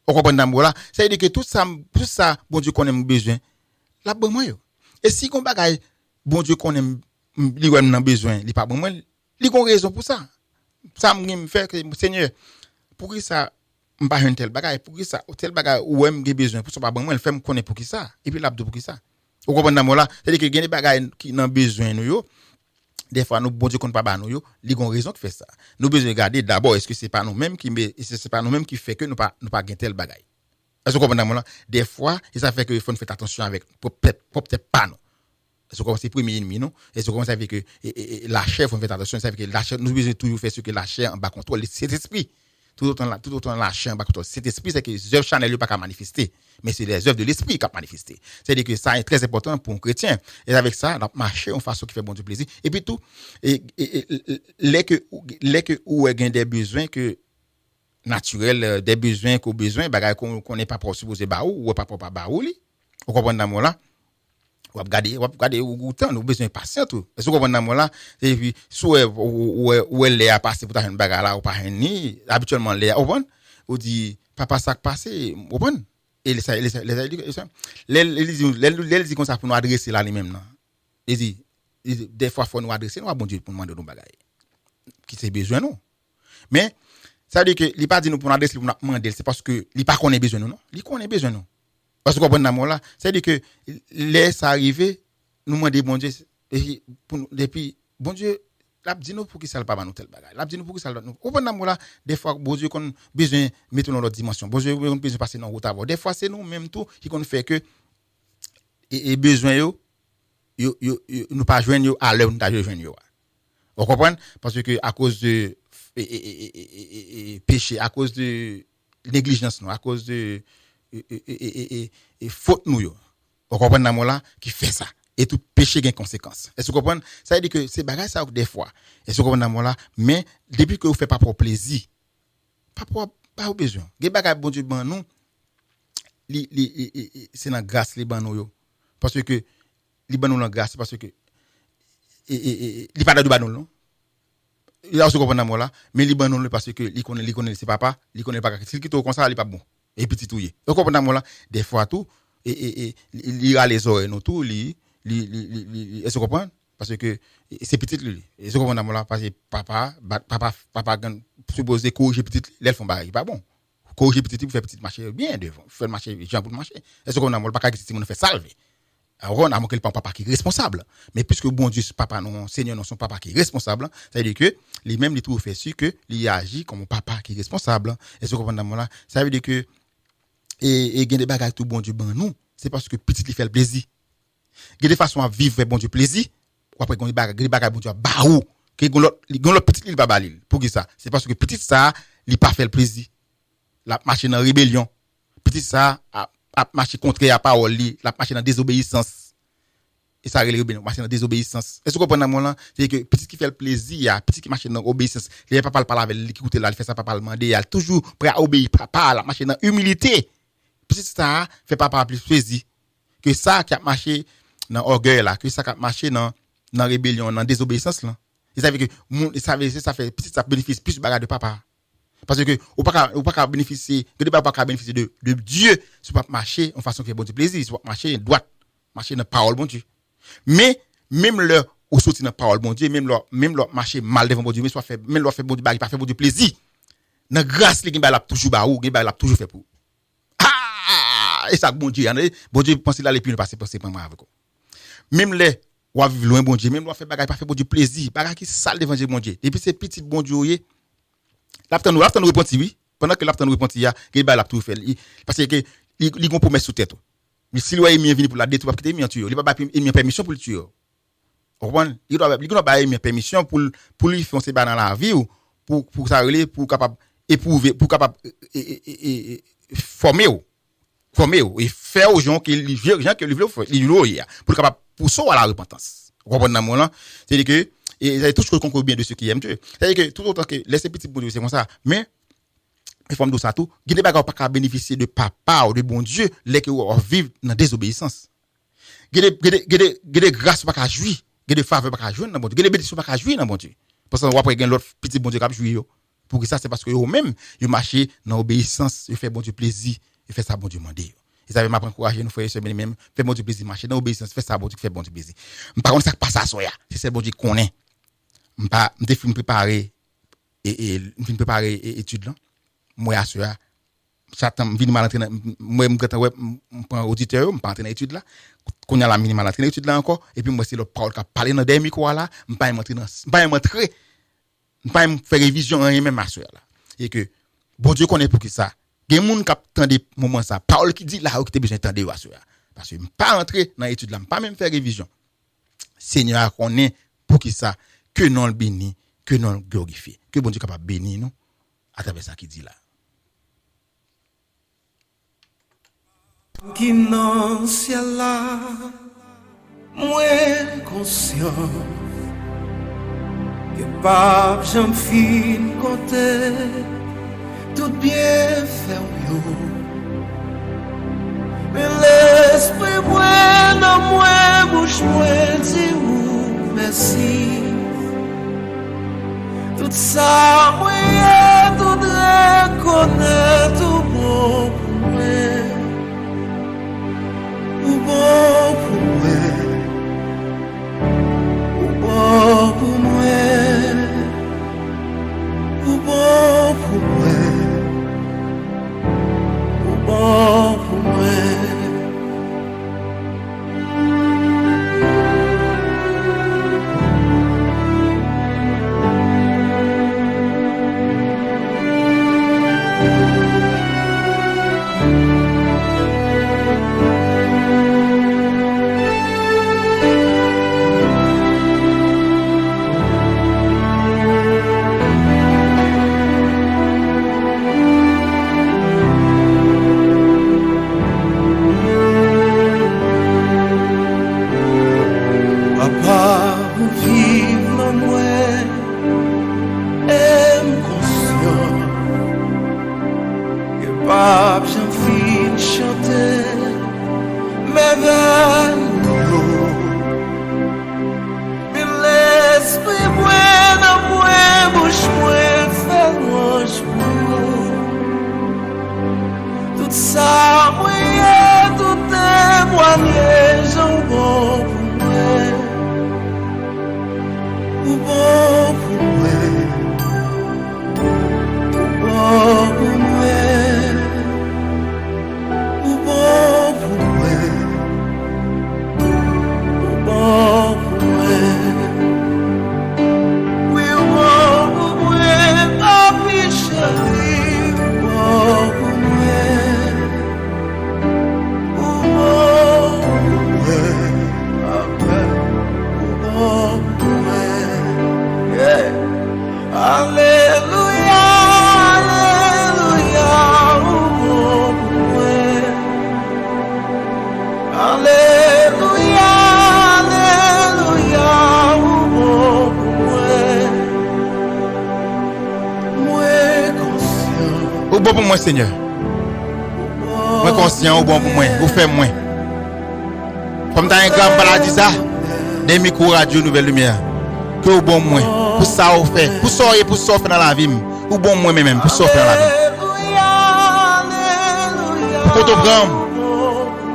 [SPEAKER 2] on comprend dans là ça veut dire que tout ça bon Dieu connaît mon besoin la bon moi yo et si qu'on bagaille bon Dieu connaît li ouais nan besoin li pas bon moi li gon raison pour ça me fait que Seigneur pour qui ça m'pas un tel bagaille pour qui ça tel bagaille ou même j'ai besoin pour ça pas bon moi il fait me connaît pour qui ça et puis l'abdo pour qui ça on comprend dans là c'est à dire que gagne des bagaille qui nan besoin nous yo des fois nous bon Dieu compte pas ba nous yo li gon raison de faire ça nous besoin regarder d'abord est-ce que c'est pas nous même qui c'est pas nous même qui fait que nous pas gain tel bagaille est-ce que vous comprenez là des fois et ça fait que il faut faire attention avec peut-être pas nous est-ce que c'est premier ennemi non est-ce que ça fait que la chair faut faire attention ça fait que la chair nous besoin toujours faire ce que la chair en bas contrôle cet esprit tout autant la chair en bas contrôle cet esprit c'est que les œuvres charnelles pas qu'à manifester mais c'est les œuvres de l'esprit qui a manifesté c'est-à-dire que ça est très important pour un chrétien et avec ça on marcher en façon qui fait bon du plaisir et puis tout et les que ou gain des besoins que naturels des besoins qu'on besoin bagaille qu'on n'est pas supposé ba ou pas ba ou li vous comprenez dans là On va regarder au temps, nous besoin patient tout. Est-ce que vous comprenez moi là et puis soit où elle a passé pour ta une bagarre là ou pas ni habituellement les on dit papa ça passé vous comprenez et les dit comme ça pour nous adresser là lui même là. Il dit des fois faut nous adresser nous bon Dieu pour demander nos bagages qui c'est besoin nous. Mais ça veut dire que il pas dit nous pour nous adresser pour nous demander c'est parce que il pas connaît besoin nous non. Il connaît besoin nous. Parce que vous comprenez moi là, c'est-à-dire que laisse arriver nous demander bon Dieu et depuis bon Dieu l'a dit nous pour qu'il ça pas nous tel bagage. L'a dit nous pour qu'il ça nous. Vous comprenez moi là, des fois bon Dieu qu'on besoin mettre dans l'autre dimension. Bon Dieu on besoin passer dans route avant. Des fois c'est nous même tout qui qu'on fait que et besoin yo nous pas joindre yo à l'heure nous t'a joindre yo. Vous comprenez parce que à cause de péché, à cause de négligence, à cause de faute nous yo. Vous comprenez moi là qui fait ça et tout péché gain conséquence. Est-ce que vous comprenez ça veut dire que c'est bagage ça des fois. Est-ce que vous comprenez moi là mais depuis que vous fait pas pour plaisir pas besoin. Des bagage bon Dieu ban nous c'est dans grâce les ban nous yo parce que li ban nous dans grâce parce que li pas de ban nous non. Il a aussi comprendre moi là mais li ban nous parce que li connaît c'est papa, li connaît pas s'il quitte comme ça il pas bon. Et petit touyer. Vous comprenez moi là des fois tout il a les oreilles non tout est-ce que vous comprenez parce que c'est petit lui. Est-ce que vous comprenez moi là parce que papa supposé corriger petit les font bail pas bon. Corriger petit pour faire petit marché bien devant, faire marché gens pour marcher. Est-ce que vous comprenez moi pas que si on fait salver. Alors on a manqué le papa qui est responsable. Mais puisque bon Dieu papa non Seigneur non son papa qui est responsable, ça veut dire que lui même il trouve fait sûr que il agit comme un papa qui est responsable. Est-ce que vous comprenez moi là ça veut dire que et gain des bagages tout bon Dieu ban nous c'est parce que petit lui fait le plaisir gain des façon à vivre bon Dieu plaisir ou après gain des bagages bon Dieu ba ou que gon l'autre petit lui pas balil pour qui ça c'est parce que petit ça il pas fait le plaisir la marcher dans rébellion petit ça a marcher contre la parole la marcher dans désobéissance et ça rébellion marcher dans désobéissance est-ce que vous comprenez moi là c'est que petit qui fait le plaisir petit qui marche dans obéissance il papa parler avec lui qui écouter là il fait ça papa demander il toujours prêt à obéir papa la marcher dans humilité petit ça fait papa plus plaisir que ça qui a marché dans orgueil là que ça qui a marché dans rébellion dans désobéissance là et ça fait que ça fait petit ça bénéficie plus bagarre de papa parce que ou pas bénéficier que pas bénéficier de Dieu sur pas marcher en façon qui fait bon Dieu plaisir sur pas marcher droite marcher dans parole bon Dieu mais même leur au sortir dans parole bon Dieu même leur marcher mal devant bon Dieu mais soit fait même leur fait bon Dieu pas fait bon Dieu plaisir dans grâce les gars toujours ba ou gars l'a toujours fait pour et ça bon Dieu pense là les puis ne passer pas moi avec même les ou vivre loin bon Dieu même leur fait bagage pas fait bon Dieu plaisir bagage qui sale devant Dieu bon Dieu et puis c'est petit bon Dieu l'aptan nous répondre oui pendant que l'aptan nous répondre il y a gars l'a tout fait parce que il gon promesse sous tête mais si lui est venu pour la détruire quitter mi en tuer il pas permission pour le tuer comprendre il doit pas permission pour lui foncer dans la vie ou pour ça relé pour capable éprouver pour capable former et faire aux gens que les gens que lui veut pour capable pousser à la repentance comprendre moi là c'est dire que et ça touche le concours bien de ceux qui aiment Dieu c'est dire que tout autant que laisser petit bon Dieu c'est comme ça mais il faut me dire ça tout qui n'est pas bénéficier de papa ou de bon Dieu les que vivent dans désobéissance des grâce pas jouir des faveur pas jouer dans bon Dieu des bénédictions pas jouir dans bon Dieu parce que après gain l'autre petit bon Dieu qui jouir pour que ça c'est parce que eux même ils marcher dans obéissance ils fait bon Dieu plaisir ils fait ça bon Dieu demander et ça veut m'encourager nous frères et sœurs même fait bon Dieu plaisir marcher dans obéissance fait ça bon Dieu fait bon Dieu plaisir par contre ça passe ça soya c'est bon Dieu connaît m'pas me préparer et me préparer étude là moi à soya j'attends venir mal entraîner moi me prend auditeur me pas entraîner étude là qu'on a la minimal entraîner étude là encore et puis moi c'est le parole qui parler dans des micro là me pas m'entrer pas me faire révision rien même à soya là et que bon Dieu connaît pour qui ça gen moun k'ap tande moment ça parole qui dit là ou qui besoin tande à soya parce que pas entrer dans étude là pas même faire révision Seigneur connaît pour qui ça que non le béni que non le glorifier que bon Dieu capable bénir nous à travers ça qui dit là
[SPEAKER 5] qui non ciel là moi conscient que pas j'en fin côté tout bien fait mais l'esprit moi dans moi bouche moi dis ou merci. Tout ça moi tout reconnaître tout bon pour moi. Ou bon pour moi. Ou bon pour moi. Ou bon pour moi. Ou bon pour moi.
[SPEAKER 2] Bon pour moi, Seigneur. Moi conscient ou bon pour moi, ou fait moi. Comme dans un grand paradis ça, des micro radio nouvelle lumière. Que ou bon moi, pour ça ou fait, pour ça et pour ça dans la vie, ou bon moi même pour ça dans la vie. Pour qu'on te prenne,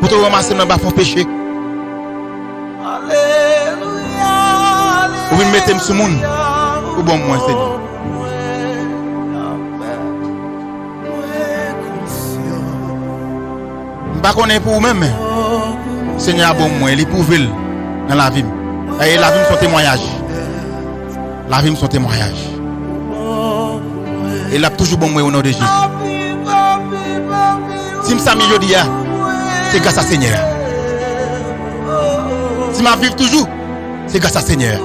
[SPEAKER 2] pour te ramasser dans le bas fond péché. Ou me mettre sur monde, ou bon moi Seigneur. Pas qu'on est pour vous-même, Seigneur bon moi, il est pour vous dans la vie. Et la vie son témoignage. La vie son témoignage. Et là toujours bon moi au nom de Jésus. Si me sami jodi a, c'est grâce à Seigneur. Si m'a vivre toujours, c'est grâce à Seigneur.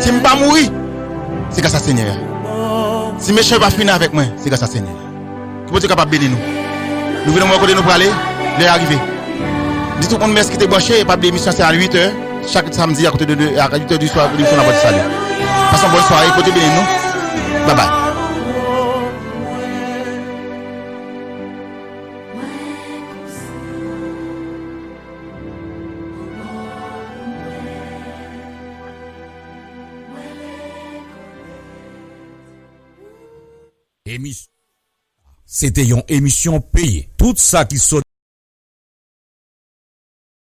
[SPEAKER 2] Si me pas mourir, c'est grâce à Seigneur. Si mes cheveux pas finir avec moi, c'est grâce à Seigneur. Que vous êtes capable de bénir nous. Nous venons à côté nous pour aller, l'heure arrivée. Dis tout le monde merci qui était branché, pas d'émission c'est à 8h, chaque samedi à côté de 8h du soir, nous faisons votre salut. Passons bonne soirée, côté béni nous. Bye bye.
[SPEAKER 1] C'était une émission payée. Tout ça qui saute